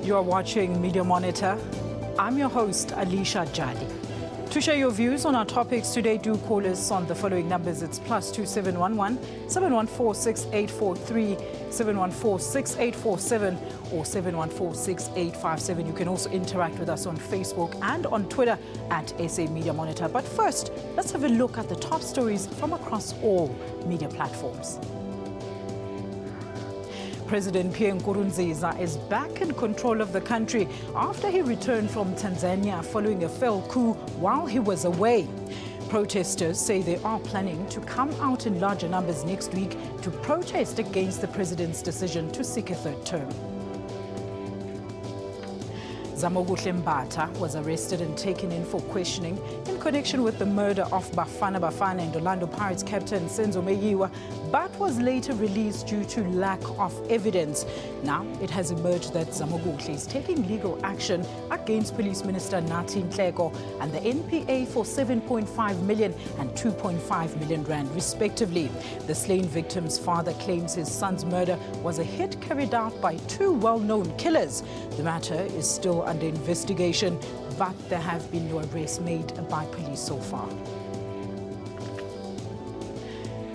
You are watching Media Monitor. I'm your host, Alicia Jadi. To share your views on our topics today, do call us on the following numbers. It's +2711 714 6843, 714 6847 or 714 6857. You can also interact with us on Facebook and on Twitter at SA Media Monitor. But first, let's have a look at the top stories from across all media platforms. President Pierre Nkurunziza is back in control of the country after he returned from Tanzania following a failed coup while he was away. Protesters say they are planning to come out in larger numbers next week to protest against the president's decision to seek a third term. Zamoguhle Mbata was arrested and taken in for questioning in connection with the murder of Bafana Bafana and Orlando Pirates captain Senzo Meyiwa, but was later released due to lack of evidence. Now, it has emerged that Zamoguhle is taking legal action against Police Minister Nathi Nhleko and the NPA for 7.5 million and 2.5 million rand, respectively. The slain victim's father claims his son's murder was a hit carried out by two well-known killers. The matter is still under investigation, but there have been no arrests made by police so far.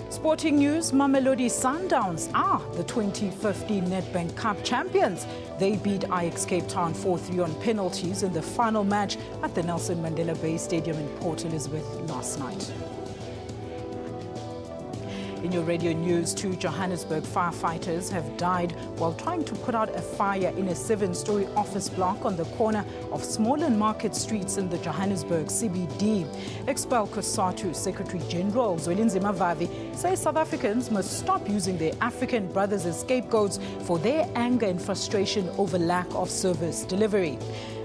Sporting news, Mamelodi Sundowns are the 2015 Nedbank Cup champions. They beat Ajax Cape Town 4-3 on penalties in the final match at the Nelson Mandela Bay Stadium in Port Elizabeth last night. In your radio news, 2 Johannesburg firefighters have died while trying to put out a fire in a 7-story office block on the corner of Small and Market Streets in the Johannesburg CBD. Expel COSATU Secretary General Zwelinzima Vavi says South Africans must stop using their African brothers as scapegoats for their anger and frustration over lack of service delivery.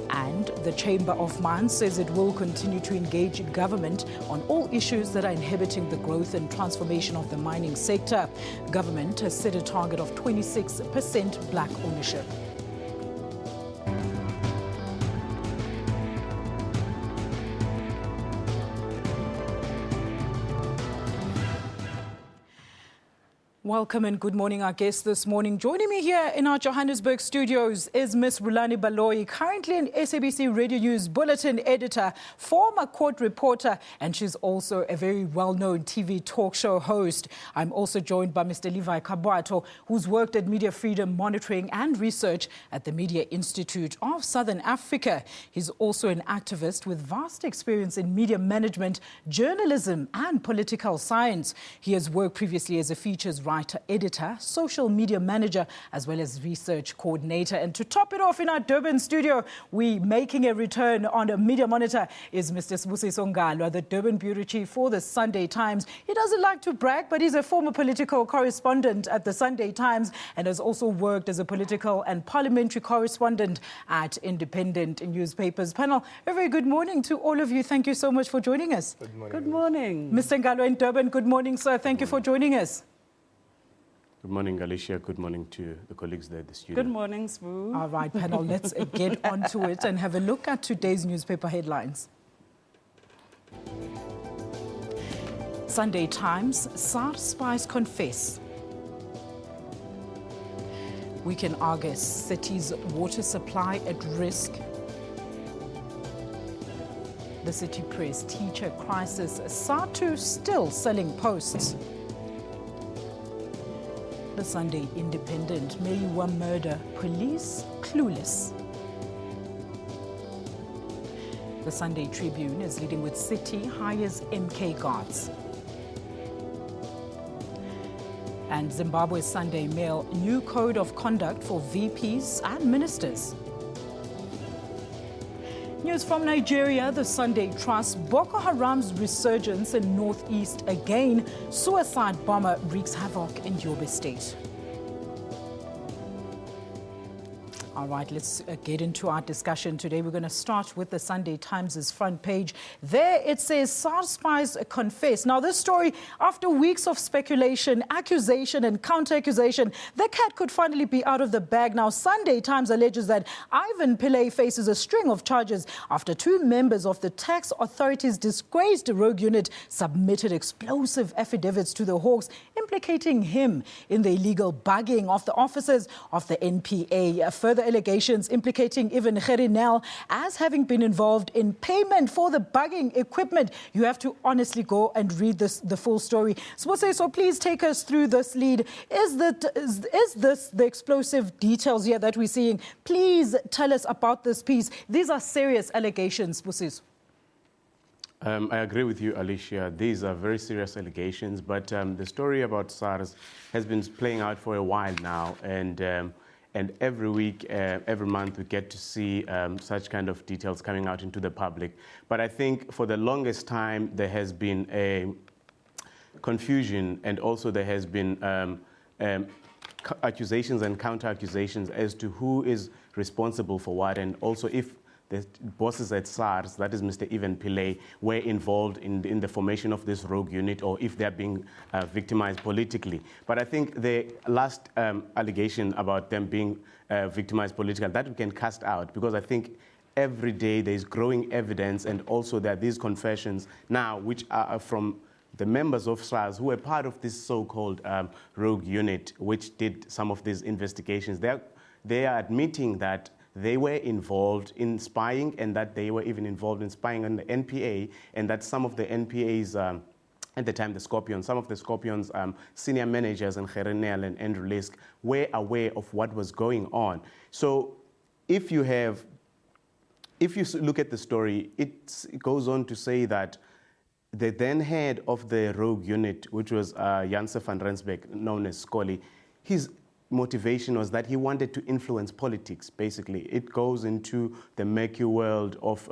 And the Chamber of Mines says it will continue to engage government on all issues that are inhibiting the growth and transformation of the mining sector. Government has set a target of 26% black ownership. Welcome and good morning, our guest this morning. Joining me here in our Johannesburg studios is Ms. Rulani Baloyi, currently an SABC Radio News Bulletin editor, former court reporter, and she's also a very well-known TV talk show host. I'm also joined by Mr. Levi Kabwato, who's worked at Media Freedom Monitoring and Research at the Media Institute of Southern Africa. He's also an activist with vast experience in media management, journalism, and political science. He has worked previously as a features writer, editor, social media manager, as well as research coordinator. And to top it off, in our Durban studio, we making a return on a Media Monitor is Mr. Sibusiso Ngalwa, the Durban bureau chief for the Sunday Times. He doesn't like to brag, but he's a former political correspondent at the Sunday Times and has also worked as a political and parliamentary correspondent at independent newspapers. Panel, a very good morning to all of you. Thank you so much for joining us. Good morning. Good morning. Mr. Ngalwa in Durban, good morning, sir. Thank you for joining us. Good morning, Alicia. Good morning to the colleagues there at the studio. Good morning, Sbu. All right, panel, let's get onto it and have a look at today's newspaper headlines. Sunday Times, SARS spies confess. Weekend Argus, city's water supply at risk. The City Press, teacher crisis, SATU still selling posts. The Sunday Independent, Meyiwa murder, police clueless. The Sunday Tribune is leading with city hires MK guards. And Zimbabwe's Sunday Mail, new code of conduct for VPs and ministers. News from Nigeria, the Sunday Trust, Boko Haram's resurgence in northeast again. Suicide bomber wreaks havoc in Yobe State. All right, let's get into our discussion today. We're going to start with the Sunday Times' front page. There it says, SARS spies confess. Now, this story, after weeks of speculation, accusation and counter-accusation, the cat could finally be out of the bag. Now, Sunday Times alleges that Ivan Pillay faces a string of charges after 2 members of the tax authority's disgraced rogue unit submitted explosive affidavits to the Hawks, implicating him in the illegal bugging of the officers of the NPA. Further allegations implicating even Gerinel as having been involved in payment for the bugging equipment. You have to honestly go and read the full story. So please take us through this lead. Is this the explosive details here that we're seeing? Please tell us about this piece. These are serious allegations, Busiso. I agree with you, Alicia. These are very serious allegations, but the story about SARS has been playing out for a while now, and every week, every month, we get to see such kind of details coming out into the public. But I think for the longest time, there has been a confusion, and also there has been accusations and counter-accusations as to who is responsible for what, and also if the bosses at SARS, that is Mr. Ivan Pillay, were involved in the formation of this rogue unit, or if they're being victimized politically. But I think the last allegation about them being victimized politically, that we can cast out, because I think every day there's growing evidence, and also there are these confessions now, which are from the members of SARS who were part of this so-called rogue unit, which did some of these investigations. They are admitting that they were involved in spying, and that they were even involved in spying on the NPA, and that some of the NPA's, at the time the Scorpions, some of the Scorpions' senior managers and Gerinel and Andrew Lisk were aware of what was going on. So if you look at the story, it goes on to say that the then head of the rogue unit, which was Janse van Rensburg, known as Scully, his motivation was that he wanted to influence politics, basically. It goes into the murky world of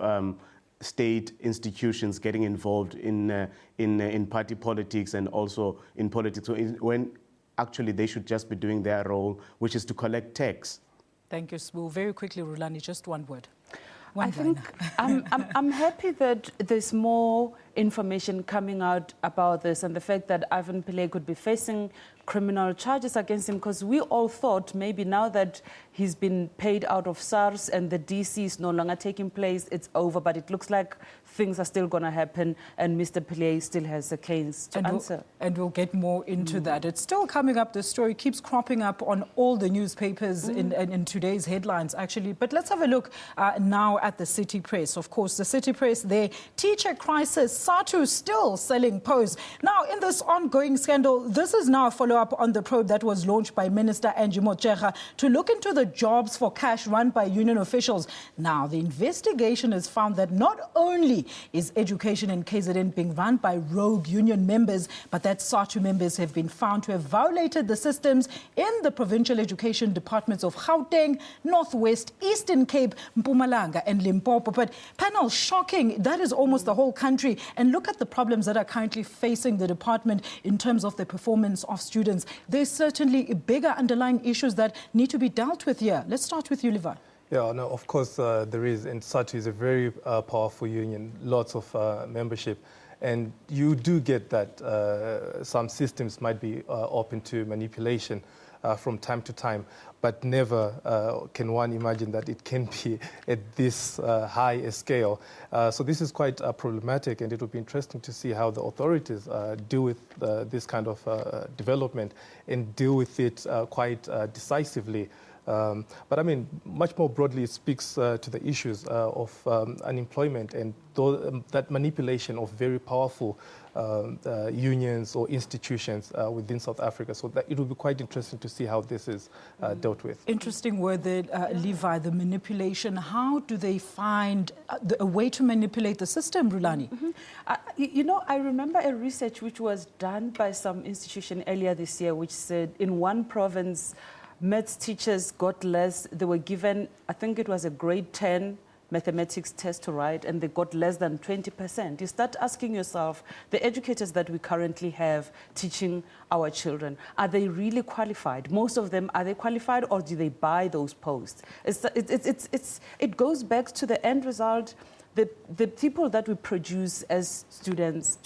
state institutions getting involved in party politics and also in politics, when actually they should just be doing their role, which is to collect tax. Thank you, Sbu. Very quickly, Rulani, just one word. I think I'm happy that there's more information coming out about this, and the fact that Ivan Pillay could be facing criminal charges against him, because we all thought maybe now that he's been paid out of SARS and the DC is no longer taking place, it's over. But it looks like things are still going to happen, and Mr. Pillay still has a case to answer. And we'll get more into that. It's still coming up. The story keeps cropping up on all the newspapers in today's headlines, actually. But let's have a look now at the City Press. Of course, the City Press there, teacher crisis, SATU still selling posts. Now, in this ongoing scandal, this is now a follow-up on the probe that was launched by Minister Angie Motshekga to look into the jobs for cash run by union officials. Now, the investigation has found that not only is education in KZN being run by rogue union members, but that SATU members have been found to have violated the systems in the provincial education departments of Gauteng, Northwest, Eastern Cape, Mpumalanga and Limpopo. But panel, shocking, that is almost the whole country. And look at the problems that are currently facing the department in terms of the performance of students. There's certainly bigger underlying issues that need to be dealt with here. Let's start with you, Levi. Yeah, no, of course there is, and SATU is a very powerful union, lots of membership. And you do get that some systems might be open to manipulation from time to time, but never can one imagine that it can be at this high a scale. So this is quite problematic, and it will be interesting to see how the authorities deal with this kind of development and deal with it quite decisively. But I mean, much more broadly, it speaks to the issues of unemployment and that manipulation of very powerful unions or institutions within South Africa. So that it will be quite interesting to see how this is dealt with. Interesting word there, Levi, the manipulation. How do they find a way to manipulate the system, Rulani? You know, I remember a research which was done by some institution earlier this year, which said in one province, maths teachers got less. They were given, I think it was a grade 10 mathematics test to write, and they got less than 20%. You start asking yourself, the educators that we currently have teaching our children, are they really qualified? Most of them, are they qualified, or do they buy those posts? It goes back to the end result. The people that we produce as students,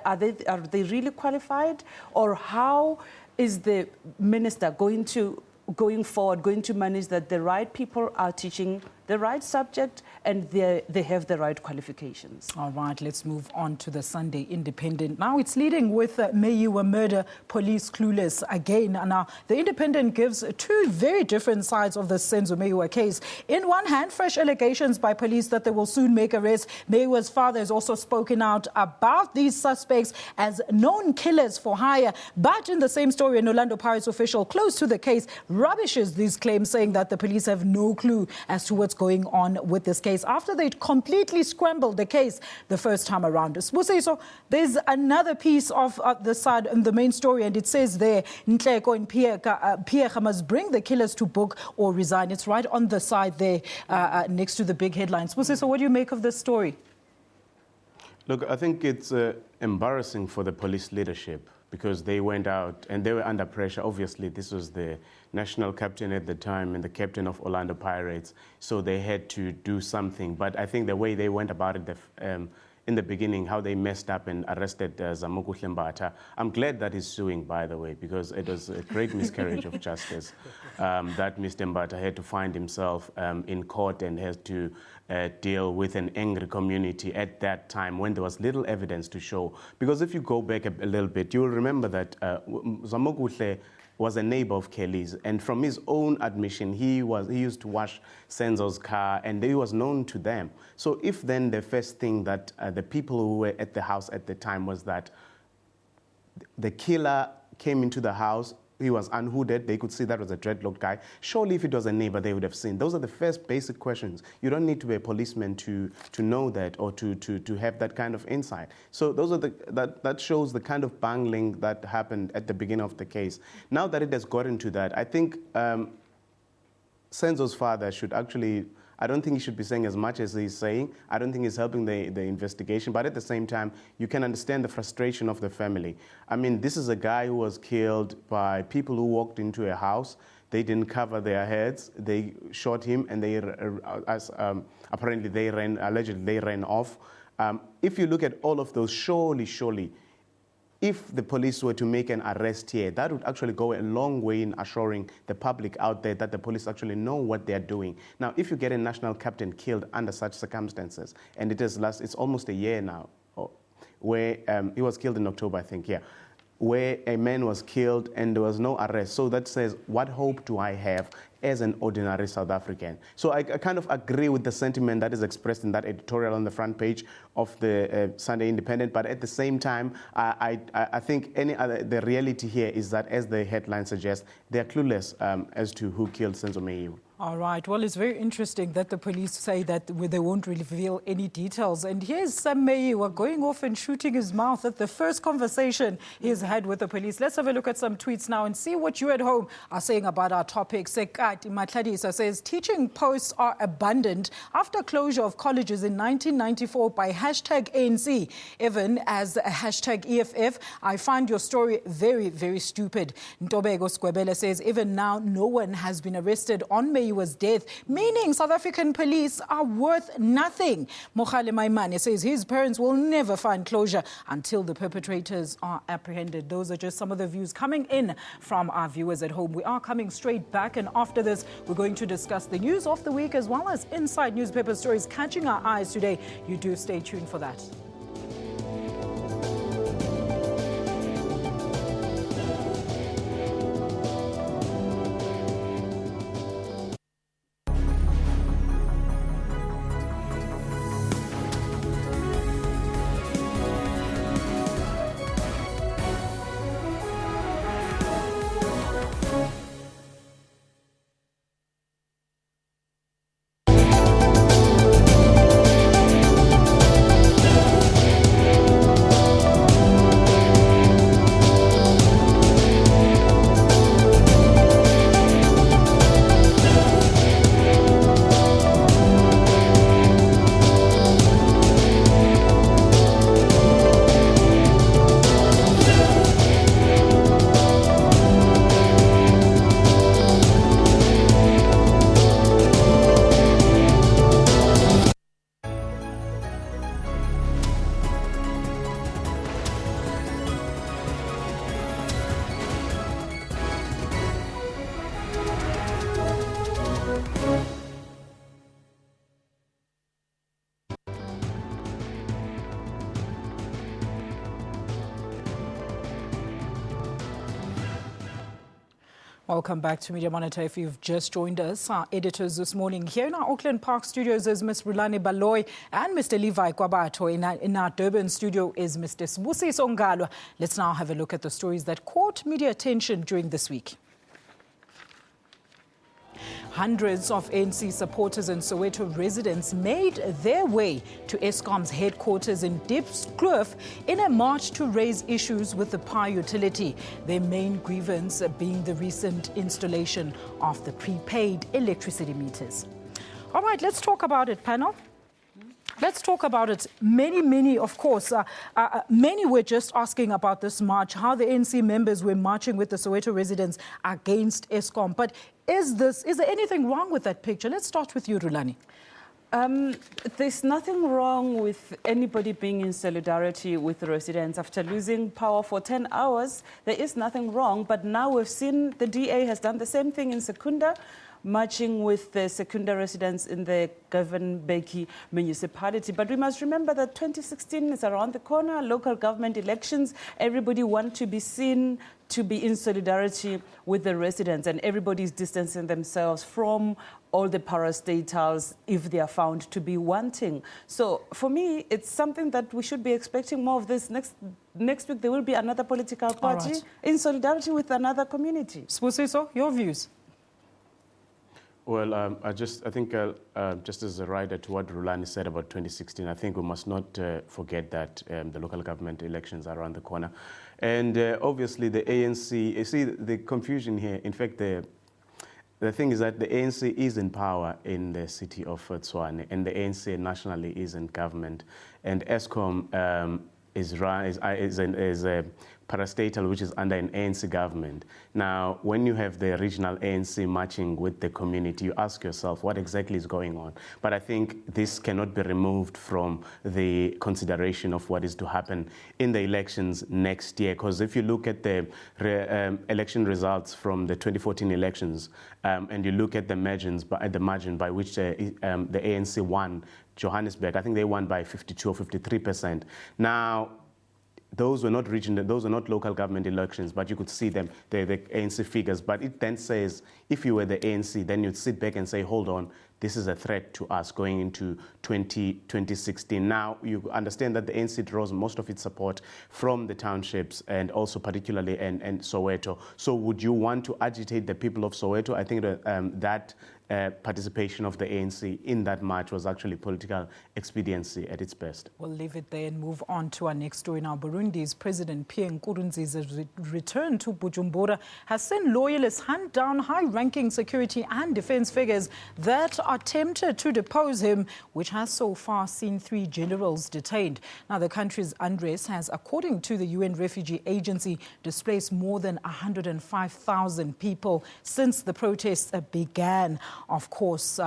are they really qualified? Or how is the minister going forward, going to manage that the right people are teaching the right subject and they have the right qualifications. All right, let's move on to the Sunday Independent. Now it's leading with Meyiwa murder, police clueless again. Now, the Independent gives two very different sides of the Senzo Meyiwa case. In one hand, fresh allegations by police that they will soon make arrests. Meyiwa's father has also spoken out about these suspects as known killers for hire. But in the same story, an Orlando Pirates official close to the case rubbishes these claims, saying that the police have no clue as to what's going on with this case after they'd completely scrambled the case the first time around. So there's another piece of the side in the main story, and it says there, Ntleko and Pierre must bring the killers to book or resign. It's right on the side there next to the big headlines. So what do you make of this story? Look, I think it's embarrassing for the police leadership because they went out and they were under pressure. Obviously, this was the national captain at the time and the captain of Orlando Pirates, so they had to do something. But I think the way they went about it in the beginning, how they messed up and arrested Zamukuhle Mbata, I'm glad that he's suing, by the way, because it was a great miscarriage of justice that Mr. Mbata had to find himself in court and has to deal with an angry community at that time when there was little evidence to show. Because if you go back a little bit, you will remember that Zamukuhle was a neighbor of Kelly's, and from his own admission, he used to wash Senzo's car, and he was known to them. So if then the first thing that the people who were at the house at the time was that the killer came into the house, he was unhooded, they could see that was a dreadlocked guy. Surely if it was a neighbor, they would have seen. Those are the first basic questions. You don't need to be a policeman to know that or to have that kind of insight. So those are that shows the kind of bungling that happened at the beginning of the case. Now that it has gotten to that, I think Senzo's father should actually, I don't think he should be saying as much as he's saying. I don't think he's helping the investigation. But at the same time, you can understand the frustration of the family. I mean, this is a guy who was killed by people who walked into a house. They didn't cover their heads. They shot him, and they apparently allegedly they ran off. If you look at all of those, surely, if the police were to make an arrest here, that would actually go a long way in assuring the public out there that the police actually know what they're doing. Now, if you get a national captain killed under such circumstances, and it's almost a year now, where he was killed in October, I think, yeah, where a man was killed and there was no arrest. So that says, what hope do I have as an ordinary South African? So I kind of agree with the sentiment that is expressed in that editorial on the front page of the Sunday Independent, but at the same time, I think the reality here is that, as the headline suggests, they're clueless as to who killed Senzo Meyiwa. All right. Well, it's very interesting that the police say that they won't reveal any details. And here's Sam Meyiwa going off and shooting his mouth at the first conversation he's had with the police. Let's have a look at some tweets now and see what you at home are saying about our topic. Sekati Matladisa says, teaching posts are abundant after closure of colleges in 1994 by #ANC, even as #EFF. I find your story very, very stupid. Ntobeko Skwebele says, even now, no one has been arrested on Meyiwa's death, meaning South African police are worth nothing. Mokhale Maimane says his parents will never find closure until the perpetrators are apprehended. Those are just some of the views coming in from our viewers at home. We are coming straight back, and after this, we're going to discuss the news of the week as well as inside newspaper stories catching our eyes today. You do stay tuned for that. Welcome back to Media Monitor. If you've just joined us, our editors this morning here in our Auckland Park studios is Ms. Rulani Baloyi and Mr. Levi Kwabato. In our Durban studio is Mr. Sibusiso Ngalwa. Let's now have a look at the stories that caught media attention during this week. Hundreds of ANC supporters and Soweto residents made their way to Eskom's headquarters in Diepskloof in a march to raise issues with the power utility, their main grievance being the recent installation of the prepaid electricity meters. All right, let's talk about it, panel. Let's talk about it. Many, of course, many were just asking about this march, how the ANC members were marching with the Soweto residents against Eskom. But is there anything wrong with that picture? Let's start with you, Rulani. There's nothing wrong with anybody being in solidarity with the residents. After losing power for 10 hours, there is nothing wrong. But now we've seen the DA has done the same thing in Secunda, marching with the Secunda residents in the Govan-Beki municipality. But we must remember that 2016 is around the corner, local government elections. Everybody wants to be seen to be in solidarity with the residents, and everybody is distancing themselves from all the parastatals if they are found to be wanting. So for me, it's something that we should be expecting more of this. Next week, there will be another political party in solidarity with another community. Sibusiso, your views? Well, I think just as a rider to what Rulani said about 2016, I think we must not forget that the local government elections are around the corner. And obviously the ANC, you see the confusion here, in fact, the thing is that the ANC is in power in the city of Tshwane, and the ANC nationally is in government. And Eskom is a parastatal which is under an ANC government. Now, when you have the regional ANC marching with the community, you ask yourself what exactly is going on. But I think this cannot be removed from the consideration of what is to happen in the elections next year. Because if you look at the election results from the 2014 elections, and you look at the margins by which the ANC won Johannesburg, I think they won by 52 or 53%. Now, those were not regional, those are not local government elections, but you could see them, the ANC figures. But it then says, if you were the ANC, then you'd sit back and say, hold on, this is a threat to us going into 2016. Now, you understand that the ANC draws most of its support from the townships and also particularly and Soweto. So would you want to agitate the people of Soweto? I think that participation of the ANC in that march was actually political expediency at its best. We'll leave it there and move on to our next story now. Burundi's President Pierre Nkurunziza's return to Bujumbura has seen loyalists hunt down high-ranking security and defense figures that are tempted to depose him, which has so far seen 3 generals detained. Now, the country's unrest has, according to the UN Refugee Agency, displaced more than 105,000 people since the protests began. Of course,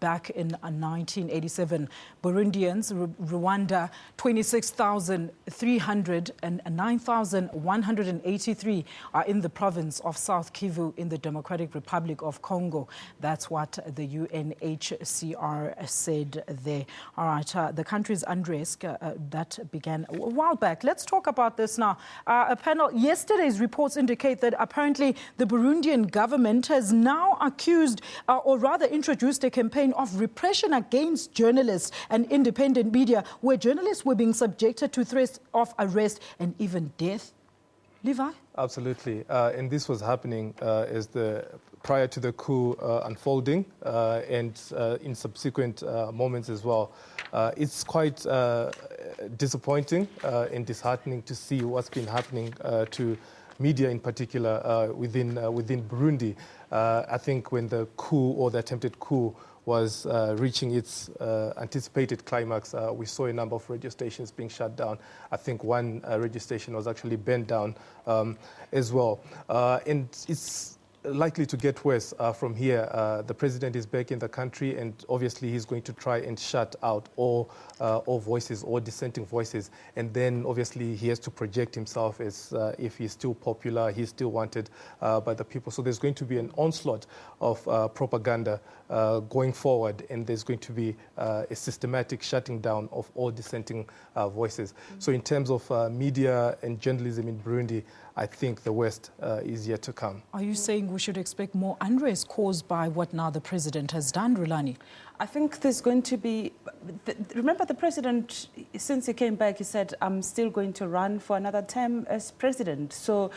back in 1987, Burundians, Rwanda, 26,300 and 9,183 are in the province of South Kivu in the Democratic Republic of Congo. That's what the UNHCR said there. All right, the country's unrest that began a while back. Let's talk about this now. A panel, yesterday's reports indicate that apparently the Burundian government has now accused or rather introduced a campaign of repression against journalists and independent media, where journalists were being subjected to threats of arrest and even death. Levi? Absolutely. And this was happening prior to the coup unfolding and in subsequent moments as well. It's quite disappointing and disheartening to see what's been happening to media in particular within Burundi. I think when the coup or the attempted coup was reaching its anticipated climax, we saw a number of radio stations being shut down. I think one radio station was actually burned down as well. And it's likely to get worse from here. The president is back in the country, and obviously he's going to try and shut out all voices, all dissenting voices. And then obviously he has to project himself as if he's still popular, he's still wanted by the people. So there's going to be an onslaught of propaganda going forward, and there's going to be a systematic shutting down of all dissenting voices. So in terms of media and journalism in Burundi, I think the worst is yet to come. Are you saying think we should expect more unrest caused by what now the president has done, Rulani? I think there's going to be... Remember, the president, since he came back, he said, I'm still going to run for another term as president. So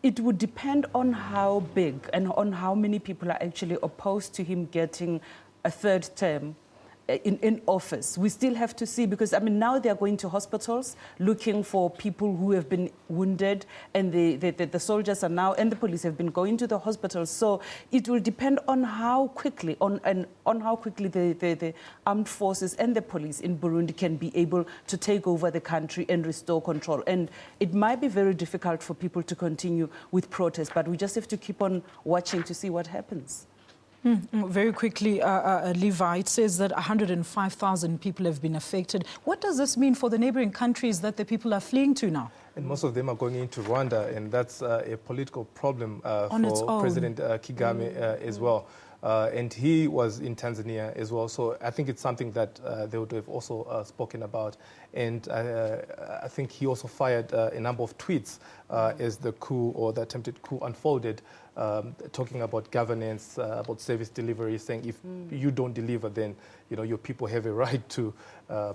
it would depend on how big and on how many people are actually opposed to him getting a third term in office. We still have to see, because I mean now they are going to hospitals looking for people who have been wounded, and the soldiers are now, and the police have been going to the hospitals. So it will depend on how quickly the armed forces and the police in Burundi can be able to take over the country and restore control. And it might be very difficult for people to continue with protests, but we just have to keep on watching to see what happens. Very quickly, Levi, it says that 105,000 people have been affected. What does this mean for the neighboring countries that the people are fleeing to now? And most of them are going into Rwanda, and that's a political problem for President Kagame as well. And he was in Tanzania as well, so I think it's something that they would have also spoken about. And I think he also fired a number of tweets as the coup or the attempted coup unfolded, talking about governance, about service delivery, saying if you don't deliver, then your people have a right to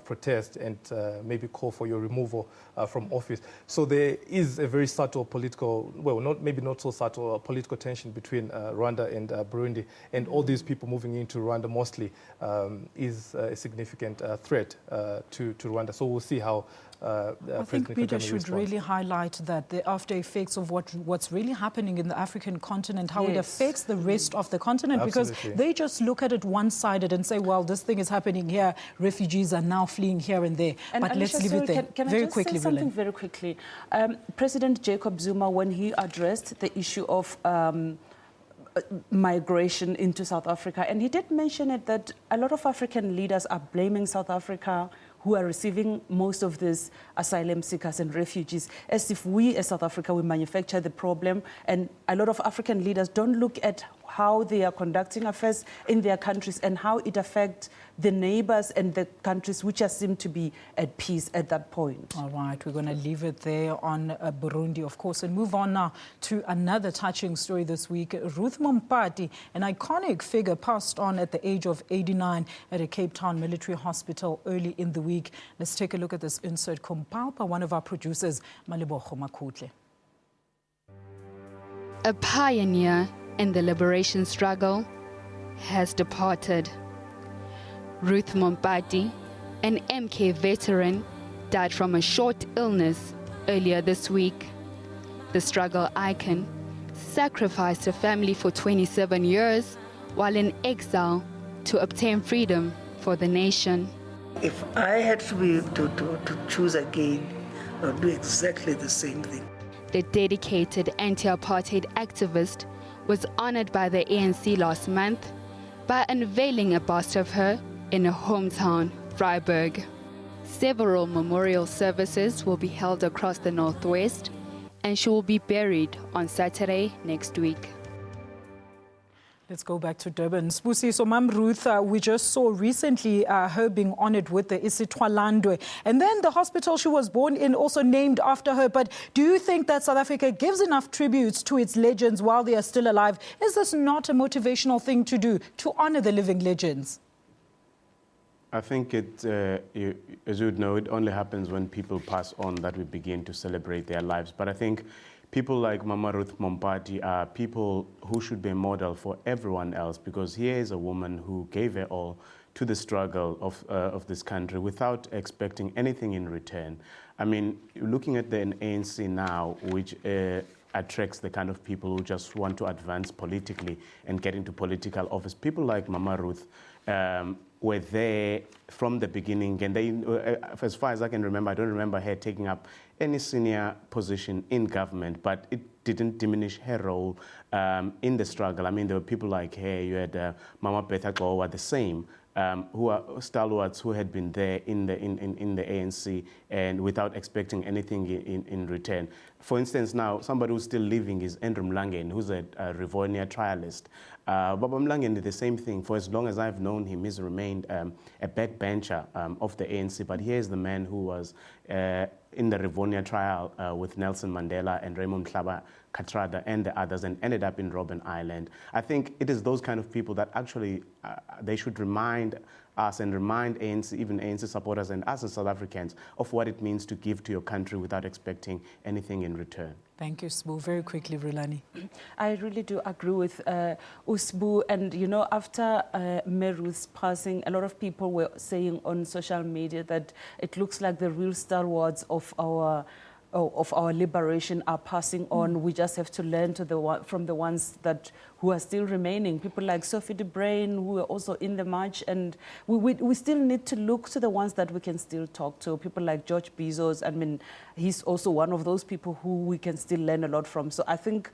protest and maybe call for your removal from office. So there is a very subtle political, well, maybe not so subtle, political tension between Rwanda and Burundi. And all these people moving into Rwanda mostly is a significant threat to Rwanda. So we'll see how I think media should really highlight that the after effects of what's really happening in the African continent, how it affects the rest of the continent. Absolutely. Because they just look at it one-sided and say, well, this thing is happening here, refugees are now fleeing here and there. And but Alicia, let's leave it there. Can very I just quickly, say something very quickly? President Jacob Zuma, when he addressed the issue of migration into South Africa, and he did mention it that a lot of African leaders are blaming South Africa, who are receiving most of these asylum seekers and refugees, as if we as South Africa, we manufacture the problem. And a lot of African leaders don't look at how they are conducting affairs in their countries and how it affects the neighbors and the countries which are seem to be at peace at that point. All right, we're going to leave it there on Burundi, of course, and move on now to another touching story this week. Ruth Mompati, an iconic figure, passed on at the age of 89 at a Cape Town military hospital early in the week. Let's take a look at this insert compiled by one of our producers, Malebogo Makutle. A pioneer in the liberation struggle has departed. Ruth Mompati, an MK veteran, died from a short illness earlier this week. The struggle icon sacrificed her family for 27 years while in exile to obtain freedom for the nation. If I had to choose again, I would do exactly the same thing. The dedicated anti-apartheid activist was honored by the ANC last month by unveiling a bust of her in her hometown, Vryburg. Several memorial services will be held across the Northwest, and she will be buried on Saturday next week. Let's go back to Durban. Spusi, so Mam Ruth, we just saw recently her being honored with the Isitwalandwe. And then the hospital she was born in also named after her. But do you think that South Africa gives enough tributes to its legends while they are still alive? Is this not a motivational thing to do, to honor the living legends? I think it, as you would know, it only happens when people pass on that we begin to celebrate their lives. But I think people like Mama Ruth Mompati are people who should be a model for everyone else, because here is a woman who gave her all to the struggle of this country without expecting anything in return. I mean, looking at the ANC now, which attracts the kind of people who just want to advance politically and get into political office, people like Mama Ruth were there from the beginning, and they, as far as I can remember, I don't remember her taking up any senior position in government, but it didn't diminish her role in the struggle. I mean, there were people like her, you had Mama Betha Gowa, the same, who are stalwarts who had been there in the ANC and without expecting anything in return. For instance, now, somebody who's still living is Andrew Mlangen, who's a Rivonia trialist. Baba Mlangen did the same thing. For as long as I've known him, he's remained a backbencher of the ANC, but here's the man who was in the Rivonia trial with Nelson Mandela and Raymond Hlaba Katrada and the others, and ended up in Robben Island. I think it is those kind of people that actually they should remind us and remind ANC, even ANC supporters and us as South Africans, of what it means to give to your country without expecting anything in return. Thank you, Sbu. Very quickly, Rulani. I really do agree with Usbu. And, you know, after Meru's passing, a lot of people were saying on social media that it looks like the real stalwarts of our liberation are passing on. We just have to learn from the ones who are still remaining. People like Sophie de Bruyn, who are also in the march, and we still need to look to the ones that we can still talk to. People like George Bezos. I mean, he's also one of those people who we can still learn a lot from. So I think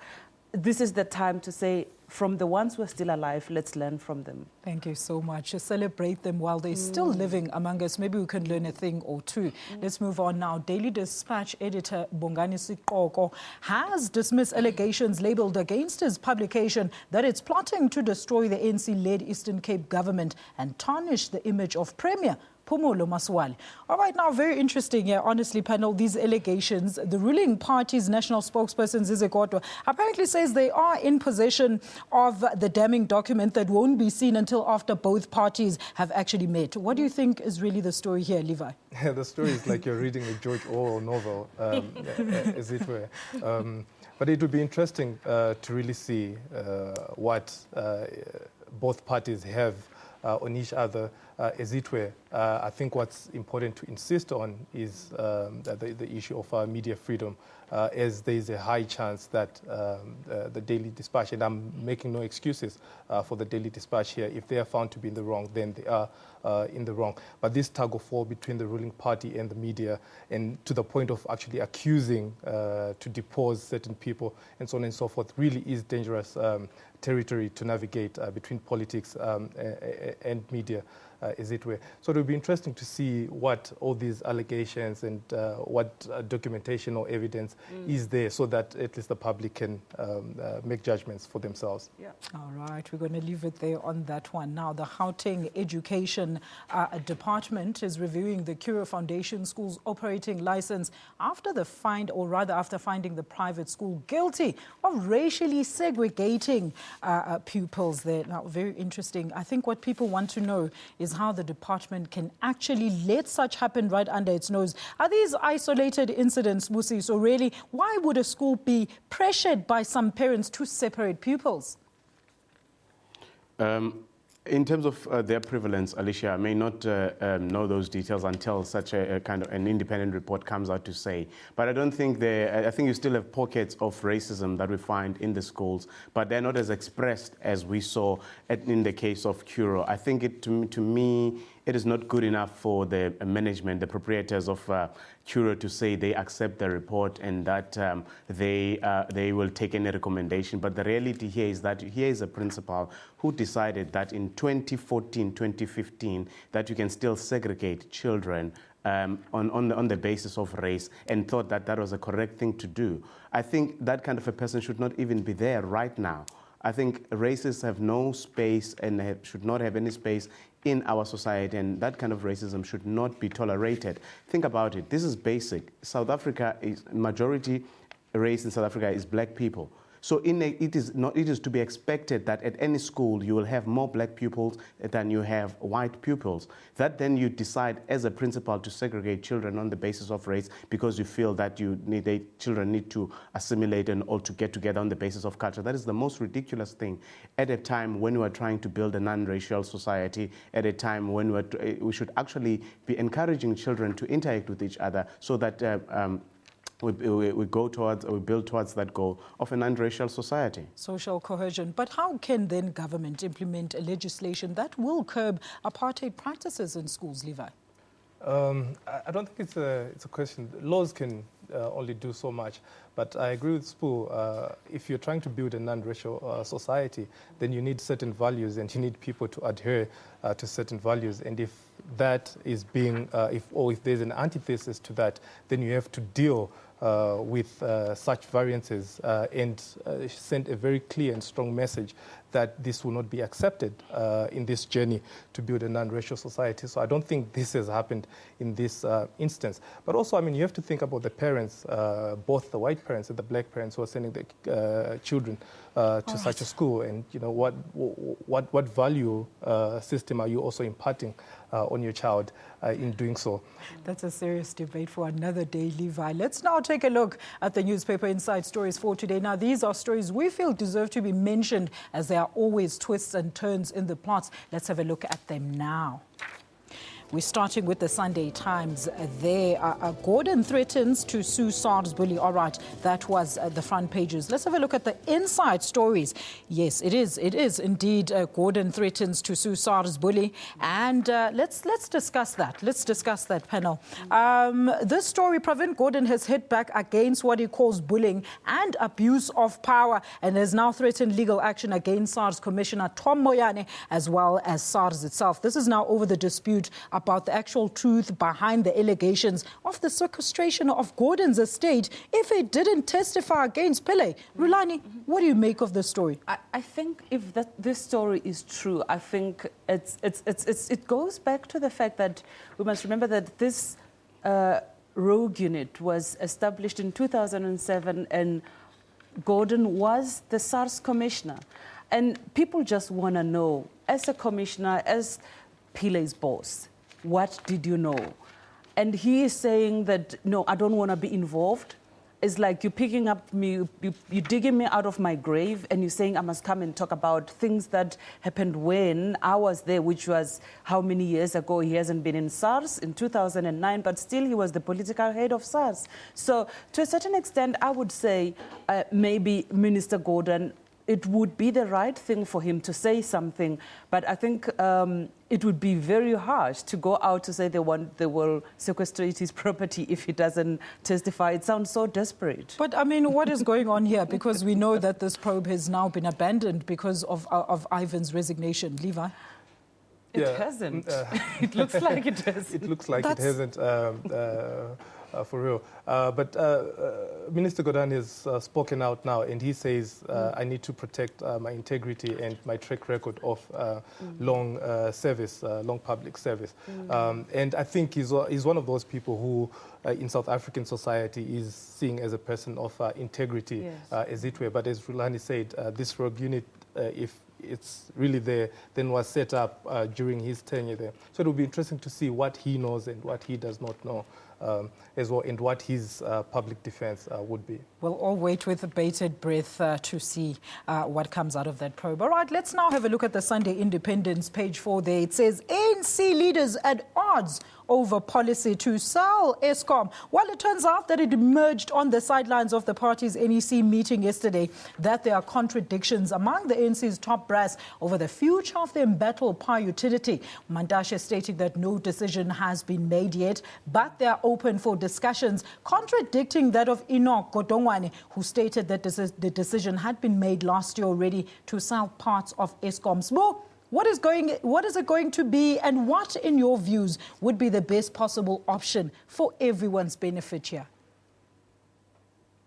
this is the time to say, from the ones who are still alive, let's learn from them. Thank you so much. Celebrate them while they're still living among us. Maybe we can learn a thing or two. Let's move on now. Daily Dispatch editor Bongani Sikoko has dismissed allegations labelled against his publication that it's plotting to destroy the ANC-led Eastern Cape government and tarnish the image of Premier Phumulo Masualle. All right, now, very interesting here, honestly, panel, these allegations. The ruling party's national spokesperson, Zizekoto, apparently says they are in possession of the damning document that won't be seen until after both parties have actually met. What do you think is really the story here, Levi? The story is like you're reading a George Orwell novel, as it were. But it would be interesting to really see what both parties have on each other, as it were. I think what's important to insist on is the issue of media freedom, as there is a high chance that the Daily Dispatch, and I'm making no excuses for the Daily Dispatch here, if they are found to be in the wrong, then they are in the wrong. But this tug of war between the ruling party and the media, and to the point of actually accusing to depose certain people and so on and so forth, really is dangerous territory to navigate between politics and media, as it were. So it will be interesting to see what all these allegations and what documentation or evidence is there, so that at least the public can make judgments for themselves. Yeah. All right, we're going to leave it there on that one. Now, the Gauteng Education Department is reviewing the Curo Foundation School's operating license after after finding the private school guilty of racially segregating pupils there. Now, very interesting. I think what people want to know is how the department can actually let such happen right under its nose. Are these isolated incidents, Musi? So really, why would a school be pressured by some parents to separate pupils? In terms of their prevalence, Alicia, I may not know those details until such a kind of an independent report comes out to say. But I don't think I think you still have pockets of racism that we find in the schools, but they're not as expressed as we saw in the case of Curo. I think to me, it is not good enough for the management, the proprietors of Curo, to say they accept the report and that they will take any recommendation. But the reality here is that here is a principal who decided that in 2014, 2015, that you can still segregate children on the basis of race, and thought that that was a correct thing to do. I think that kind of a person should not even be there right now. I think racists have no space and should not have any space in our society, and that kind of racism should not be tolerated. Think about it. This is basic. South Africa is majority race in South Africa is black people. So it is to be expected that at any school you will have more black pupils than you have white pupils. That then you decide as a principal to segregate children on the basis of race because you feel that children need to assimilate and all to get together on the basis of culture. That is the most ridiculous thing at a time when we are trying to build a non-racial society, at a time when we should actually be encouraging children to interact with each other so that we build towards that goal of a non-racial society. Social cohesion. But how can then government implement a legislation that will curb apartheid practices in schools, Levi? I don't think it's a question. Laws can only do so much. But I agree with Spu. If you're trying to build a non-racial society, then you need certain values and you need people to adhere to certain values. And if that is if there's an antithesis to that, then you have to deal with such variances and send a very clear and strong message that this will not be accepted in this journey to build a non-racial society. So I don't think this has happened in this instance. But also, I mean, you have to think about the parents, both the white parents and the black parents who are sending the children to such a school, and you know what value system are you also imparting on your child in doing so? That's a serious debate for another day, Levi. Let's now take a look at the newspaper inside stories for today. Now, these are stories we feel deserve to be mentioned, as there are always twists and turns in the plots. Let's have a look at them now. We're starting with the Sunday Times. Gordon threatens to sue SARS bully. All right, that was the front pages. Let's have a look at the inside stories. Yes, it is indeed Gordon threatens to sue SARS bully. And let's discuss that. Let's discuss that, panel. This story, Pravin Gordon has hit back against what he calls bullying and abuse of power, and has now threatened legal action against SARS Commissioner Tom Moyane, as well as SARS itself. This is now over the dispute about the actual truth behind the allegations of the sequestration of Gordon's estate if he didn't testify against Pillay. Rulani, what do you make of this story? I think if this story is true, I think it goes back to the fact that we must remember that this rogue unit was established in 2007, and Gordon was the SARS commissioner. And people just want to know, as a commissioner, as Pillay's boss, what did you know? And he is saying that, no, I don't want to be involved. It's like you're picking up me, you're digging me out of my grave, and you're saying I must come and talk about things that happened when I was there, which was how many years ago. He hasn't been in SARS in 2009, but still he was the political head of SARS. So to a certain extent, I would say maybe Minister Gordon, it would be the right thing for him to say something, but I think it would be very harsh to go out to say they will sequestrate his property if he doesn't testify. It sounds so desperate. But I mean, what is going on here? Because we know that this probe has now been abandoned because of Ivan's resignation. Levi? It hasn't. It looks like it has. It looks like it hasn't. For real. But Minister Gordon has spoken out now, and he says, I need to protect my integrity and my track record of long service, long public service. And I think he's one of those people who, in South African society, is seen as a person of integrity, as it were. But as Rulani said, this rogue unit, if it's really there, then was set up during his tenure there. So it will be interesting to see what he knows and what he does not know. As well, and what his public defense would be. We'll all wait with bated breath to see what comes out of that probe. All right, let's now have a look at the Sunday Independence, page 4 there. It says, ANC leaders at odds over policy to sell Eskom. Well, it turns out that it emerged on the sidelines of the party's NEC meeting yesterday that there are contradictions among the ANC's top brass over the future of the embattled power utility. Mantashe stating that no decision has been made yet, but they are open for discussions, contradicting that of Enoch Godongwane, who stated that the decision had been made last year already to sell parts of Eskom's. What is it going to be, and what, in your views, would be the best possible option for everyone's benefit here?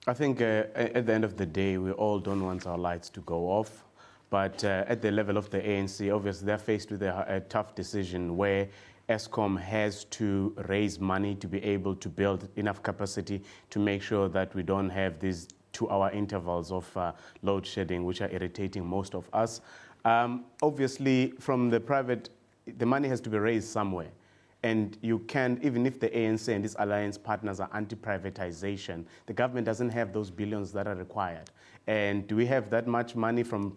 I think at the end of the day, we all don't want our lights to go off. But at the level of the ANC, obviously, they're faced with a tough decision where Eskom has to raise money to be able to build enough capacity to make sure that we don't have these 2-hour intervals of load shedding, which are irritating most of us. Obviously, from the private, the money has to be raised somewhere. And you can't, even if the ANC and its alliance partners are anti-privatization, the government doesn't have those billions that are required. And do we have that much money from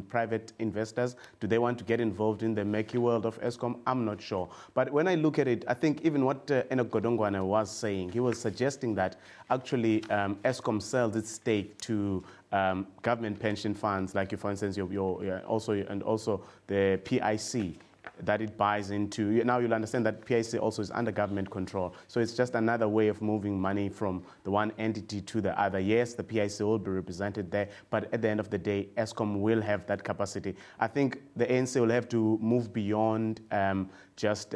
private investors? Do they want to get involved in the murky world of Eskom? I'm not sure. But when I look at it, I think even what Enoch Godongwane was saying, he was suggesting that actually Eskom sells its stake to government pension funds, like for instance, also the PIC, that it buys into. Now you'll understand that PIC also is under government control. So it's just another way of moving money from the one entity to the other. Yes, the PIC will be represented there, but at the end of the day, Eskom will have that capacity. I think the ANC will have to move beyond just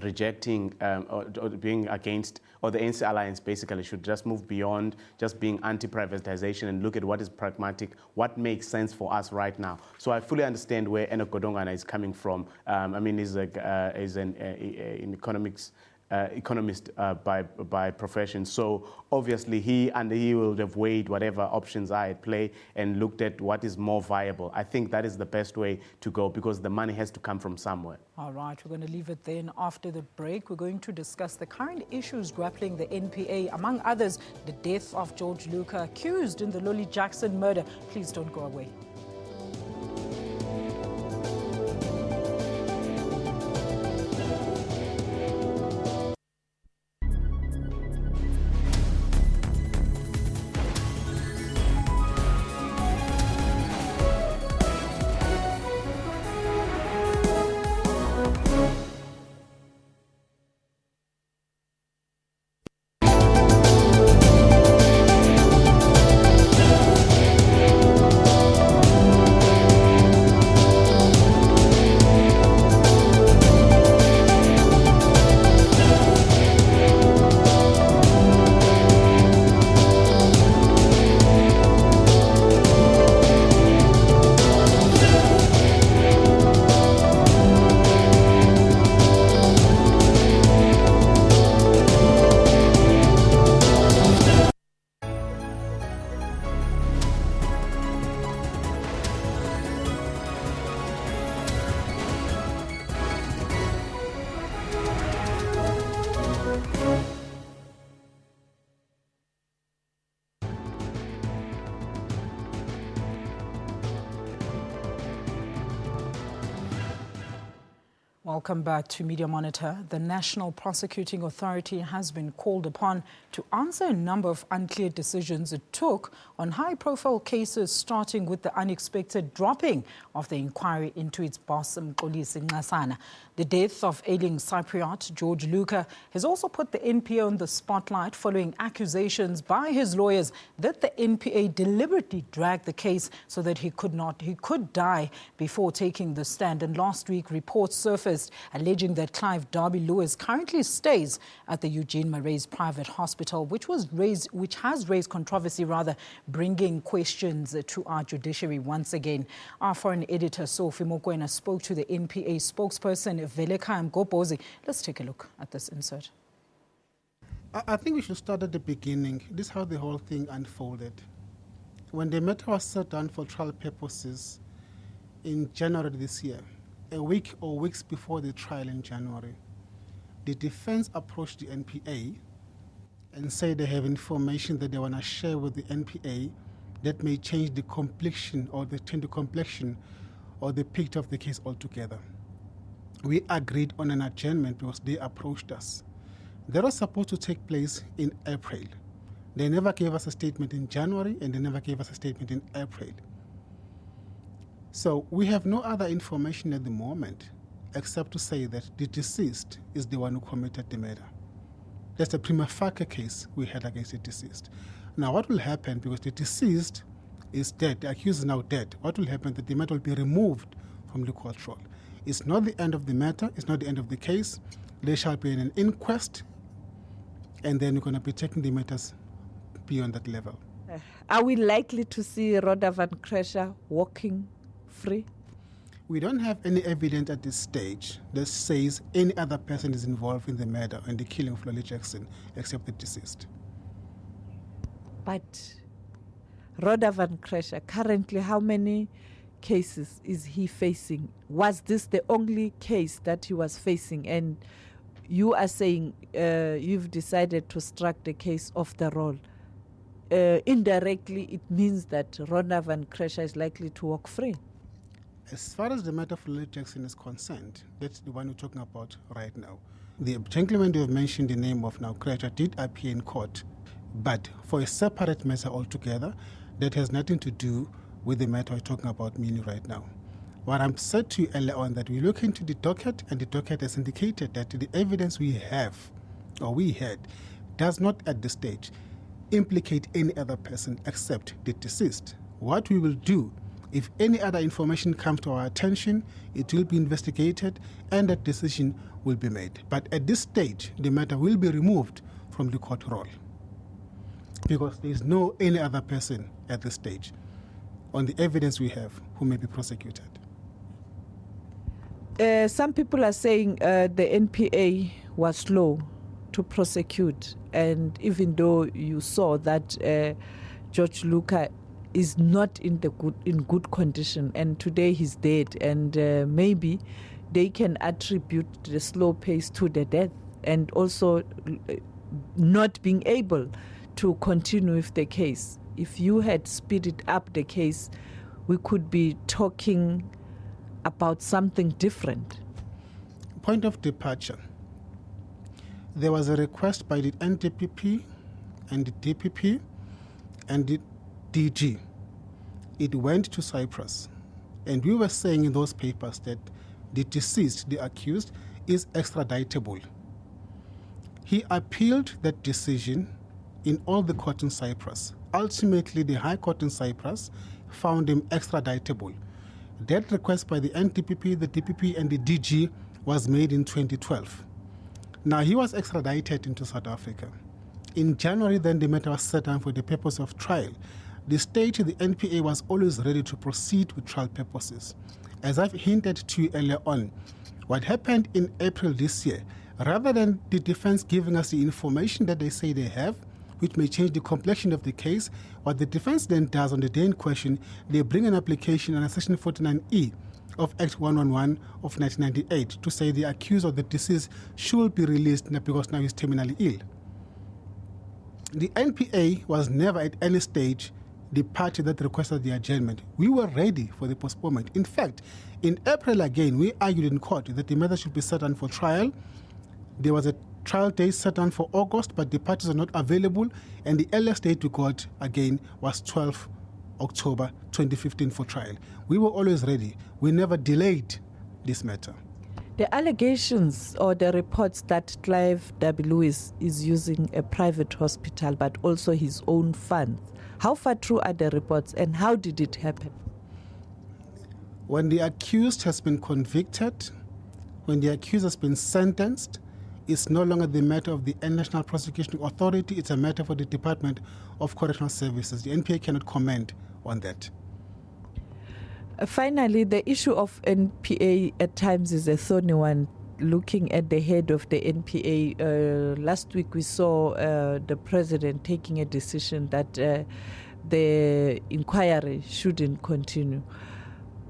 rejecting or being against, or the ANC alliance basically should just move beyond just being anti-privatization and look at what is pragmatic, what makes sense for us right now. So I fully understand where Enoch Godongwana is coming from. I mean, he's an economist by profession. So obviously he will have weighed whatever options are at play and looked at what is more viable. I think that is the best way to go because the money has to come from somewhere. All right, we're going to leave it then. After the break, we're going to discuss the current issues grappling the NPA, among others, the death of George Luca, accused in the Lolly Jackson murder. Please don't go away. Welcome back to Media Monitor. The National Prosecuting Authority has been called upon to answer a number of unclear decisions it took on high-profile cases, starting with the unexpected dropping of the inquiry into its boss, Mxolisi Nxasana. The death of ailing Cypriot George Luca has also put the NPA on the spotlight following accusations by his lawyers that the NPA deliberately dragged the case so that he could die before taking the stand. And last week, reports surfaced alleging that Clive Darby Lewis currently stays at the Eugene Marais private hospital, which has raised controversy, bringing questions to our judiciary once again. Our foreign editor Sophie Mokoena spoke to the NPA spokesperson Veleka Mgobozi. Let's take a look at this insert. I think we should start at the beginning. This is how the whole thing unfolded. When the matter was set down for trial purposes in January this year, a week or weeks before the trial in January, the defense approached the NPA and said they have information that they want to share with the NPA that may change the complexion or the complexion or the picture of the case altogether. We agreed on an adjournment because they approached us. That was supposed to take place in April. They never gave us a statement in January and they never gave us a statement in April. So we have no other information at the moment except to say that the deceased is the one who committed the murder. That's a prima facie case we had against the deceased. Now what will happen, because the deceased is dead, the accused is now dead, what will happen that the matter will be removed from the court roll. It's not the end of the matter, it's not the end of the case. There shall be an inquest, and then we're going to be taking the matters beyond that level. Are we likely to see Rhoda van Kresher walking free? We don't have any evidence at this stage that says any other person is involved in the murder and the killing of Lolly Jackson except the deceased. But Rhoda van Kresher, currently how many cases is he facing? Was this the only case that he was facing? And you are saying you've decided to strike the case off the roll. Indirectly, it means that Rhoda van Kresher is likely to walk free. As far as the matter of Lolly Jackson is concerned, that's the one we're talking about right now. The gentleman you have mentioned the name of now, Kresher, did appear in court, but for a separate matter altogether that has nothing to do with the matter we're talking about mainly right now. What I'm said to you earlier on, that we look into the docket, and the docket has indicated that the evidence we have, or we had, does not at this stage implicate any other person except the deceased. What we will do If any other information comes to our attention, it will be investigated and a decision will be made. But at this stage, the matter will be removed from the court roll because there is no any other person at this stage on the evidence we have who may be prosecuted. Some people are saying the NPA was slow to prosecute, and even though you saw that George Luca is not in good condition, and today he's dead, and maybe they can attribute the slow pace to the death and also not being able to continue with the case. If you had speeded up the case, we could be talking about something different. Point of departure. There was a request by the NDPP and the DPP and the DG. It went to Cyprus. And we were saying in those papers that the deceased, the accused, is extraditable. He appealed that decision in all the courts in Cyprus. Ultimately, the High Court in Cyprus found him extraditable. That request by the NDPP, the DPP, and the DG was made in 2012. Now, he was extradited into South Africa. In January, then, the matter was set down for the purpose of trial. The state, the NPA, was always ready to proceed with trial purposes. As I've hinted to you earlier on, what happened in April this year, rather than the defense giving us the information that they say they have, which may change the complexion of the case, what the defense then does on the day in question, they bring an application under Section 49E of Act 111 of 1998 to say the accused of the deceased should be released because now he's terminally ill. The NPA was never at any stage the party that requested the adjournment. We were ready for the postponement. In fact, in April again, we argued in court that the matter should be set down for trial. There was a trial date set down for August, but the parties are not available, and the earliest date we got again was 12 October 2015 for trial. We were always ready. We never delayed this matter. The allegations or the reports that Clive W. Lewis is using a private hospital but also his own funds, how far true are the reports and how did it happen? When the accused has been convicted, when the accused has been sentenced, it's no longer the matter of the National Prosecution Authority, it's a matter for the Department of Correctional Services. The NPA cannot comment on that. Finally, the issue of NPA at times is a thorny one. Looking at the head of the NPA, last week we saw the president taking a decision that the inquiry shouldn't continue.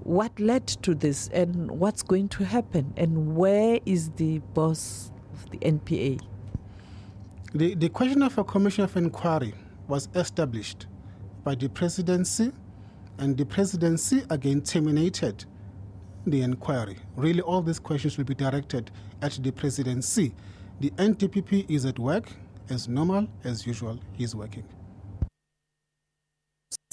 What led to this and what's going to happen, and where is the boss of the NPA? The question of a commission of inquiry was established by the presidency, and the presidency again terminated the inquiry. Really, all these questions will be directed at the presidency. The NDPP is at work as normal, as usual. He's working.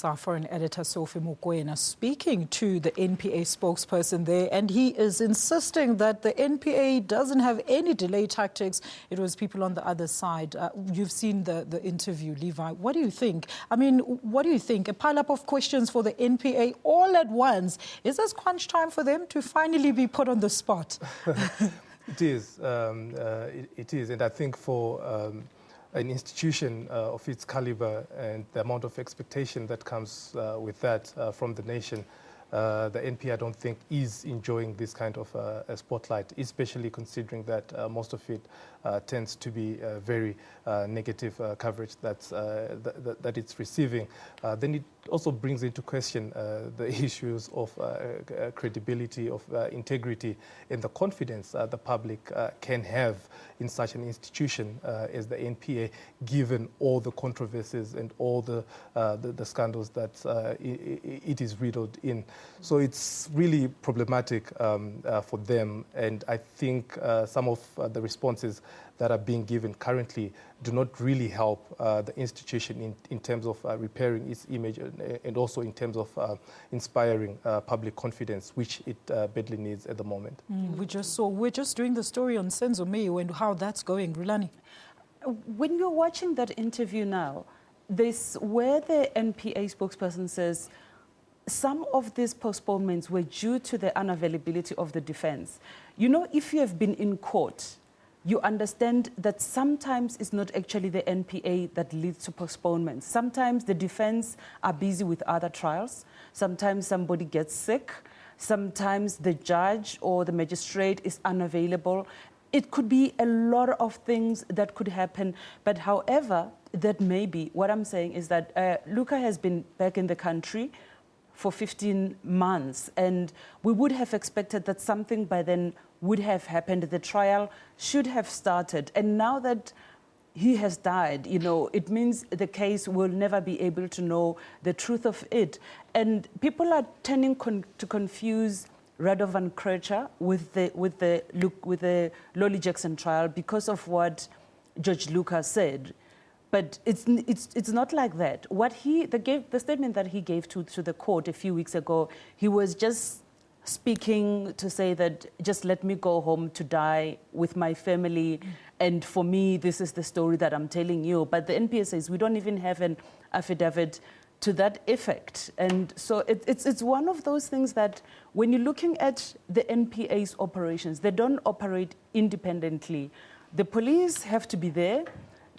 Our foreign editor Sophie Mokoena speaking to the NPA spokesperson there, and he is insisting that the NPA doesn't have any delay tactics. It was people on the other side. You've seen the interview, Levi. What do you think? I mean, what do you think? A pile-up of questions for the NPA all at once. Is this crunch time for them to finally be put on the spot? It is. It is. And I think for an institution of its caliber and the amount of expectation that comes with that from the nation, the NPA, I don't think, is enjoying this kind of a spotlight, especially considering that most of it tends to be very negative coverage that it's receiving. Then it also brings into question the issues of credibility, of integrity, and the confidence the public can have in such an institution as the NPA, given all the controversies and all the scandals that it is riddled in. So it's really problematic for them, and I think some of the responses that are being given currently do not really help the institution in terms of repairing its image and also in terms of inspiring public confidence, which it badly needs at the moment. We're just doing the story on Senzo Meyo and how that's going. Rulani? When you're watching that interview now, where the NPA spokesperson says, some of these postponements were due to the unavailability of the defense. You know, if you have been in court, you understand that sometimes it's not actually the NPA that leads to postponements. Sometimes the defense are busy with other trials. Sometimes somebody gets sick. Sometimes the judge or the magistrate is unavailable. It could be a lot of things that could happen. But however, that may be, what I'm saying is that Luka has been back in the country for 15 months, and we would have expected that something by then would have happened. The trial should have started. And now that he has died, you know, it means the case will never be able to know the truth of it. And people are tending to confuse Radovan Krecher with the Lolly Jackson trial because of what Judge Luka said. But it's not like that. What the statement that he gave to the court a few weeks ago, he was just speaking to say that just let me go home to die with my family, and for me this is the story that I'm telling you. But the NPA says we don't even have an affidavit to that effect. And so it's one of those things that when you're looking at the NPA's operations, they don't operate independently. The police have to be there,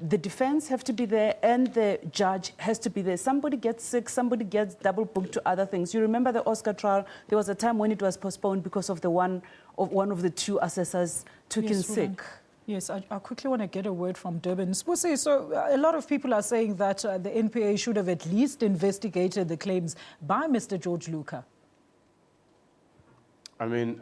the defense have to be there, and the judge has to be there. Somebody gets sick, somebody gets double booked to other things. You remember the Oscar trial? There was a time when it was postponed because of one of the two assessors took in sick. Yes, I quickly want to get a word from Durban. Spusi, so a lot of people are saying that the NPA should have at least investigated the claims by Mr. George Luka. I mean,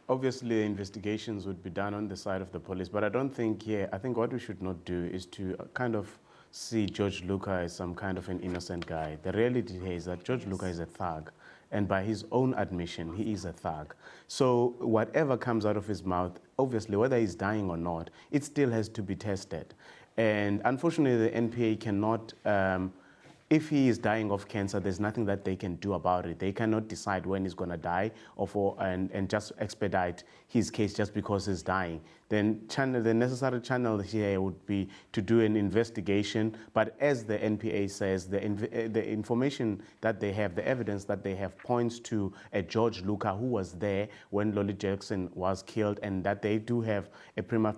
obviously, investigations would be done on the side of the police, but I don't think I think what we should not do is to kind of see George Luka as some kind of an innocent guy. The reality here is that George Luka is a thug, and by his own admission, he is a thug. So whatever comes out of his mouth, obviously, whether he's dying or not, it still has to be tested. And unfortunately, the NPA cannot... if he is dying of cancer, there's nothing that they can do about it. They cannot decide when he's going to die and just expedite his case just because he's dying. Then the necessary channel here would be to do an investigation. But as the NPA says, the information that they have, the evidence that they have points to a George Luka who was there when Lolly Jackson was killed, and that they did have a prima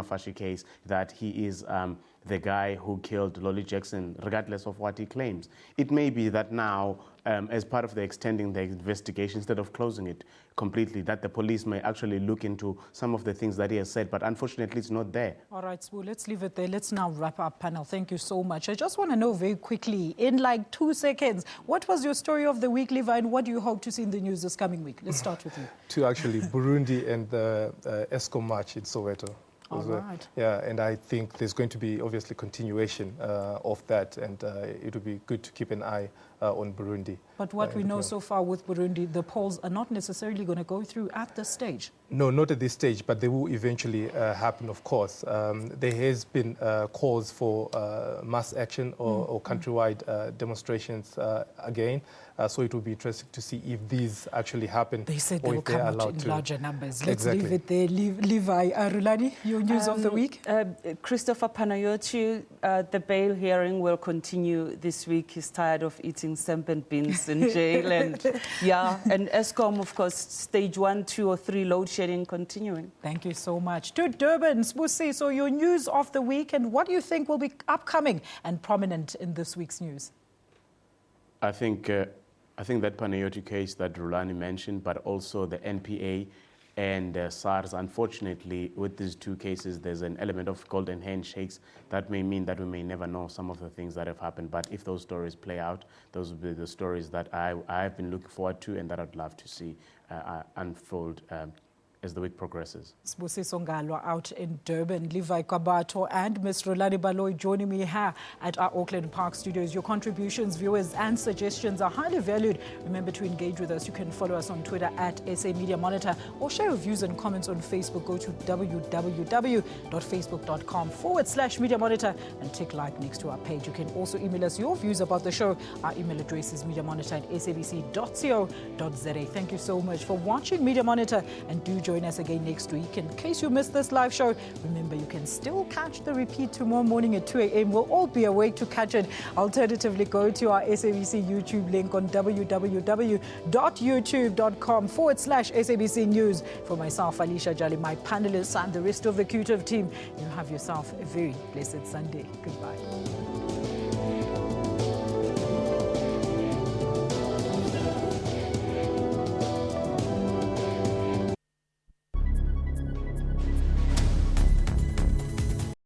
facie case that he is the guy who killed Lolly Jackson, regardless of what he claims. It may be that now, as part of the extending the investigation, instead of closing it completely, that the police may actually look into some of the things that he has said, but unfortunately it's not there. All right, Sbu, let's leave it there. Let's now wrap up, panel. Thank you so much. I just want to know very quickly, in like 2 seconds, what was your story of the week, Levi, and what do you hope to see in the news this coming week? Let's start with you. To actually Burundi and the ESCOM march in Soweto. All right. Yeah, and I think there's going to be obviously continuation of that, and it would be good to keep an eye on Burundi. But what we know so far with Burundi, the polls are not necessarily going to go through at this stage. No, not at this stage, but they will eventually happen, of course. There has been calls for mass action or countrywide demonstrations again. So it will be interesting to see if these actually happen. They said they will come out in larger numbers. Let's leave it there. Levi, Rulani, your news of the week? Christopher Panayiotou, the bail hearing will continue this week. He's tired of eating sempent beans in jail. And ESCOM, of course, stage 1, 2, or 3 load shedding continuing. Thank you so much. To Durban, Spusi, so your news of the week, and what do you think will be upcoming and prominent in this week's news? I think that Panayiotou case that Rulani mentioned, but also the NPA and SARS, unfortunately, with these 2 cases, there's an element of golden handshakes that may mean that we may never know some of the things that have happened. But if those stories play out, those will be the stories that I've been looking forward to and that I'd love to see unfold as the week progresses. Sibusiso Ngalwa out in Durban, Levi Kabato and Ms. Rolani Baloyi joining me here at our Auckland Park studios. Your contributions, viewers and suggestions are highly valued. Remember to engage with us. You can follow us on Twitter at SA Media Monitor or share your views and comments on Facebook. Go to www.facebook.com/Media Monitor and tick like next to our page. You can also email us your views about the show. Our email address is mediamonitor@sabc.co.za. Thank you so much for watching Media Monitor, and do join join us again next week. In case you missed this live show, remember you can still catch the repeat tomorrow morning at 2 a.m. We'll all be awake to catch it. Alternatively, go to our SABC YouTube link on www.youtube.com/SABC News. For myself, Alicia Jali, my panelists, and the rest of the Q2 team, you have yourself a very blessed Sunday. Goodbye.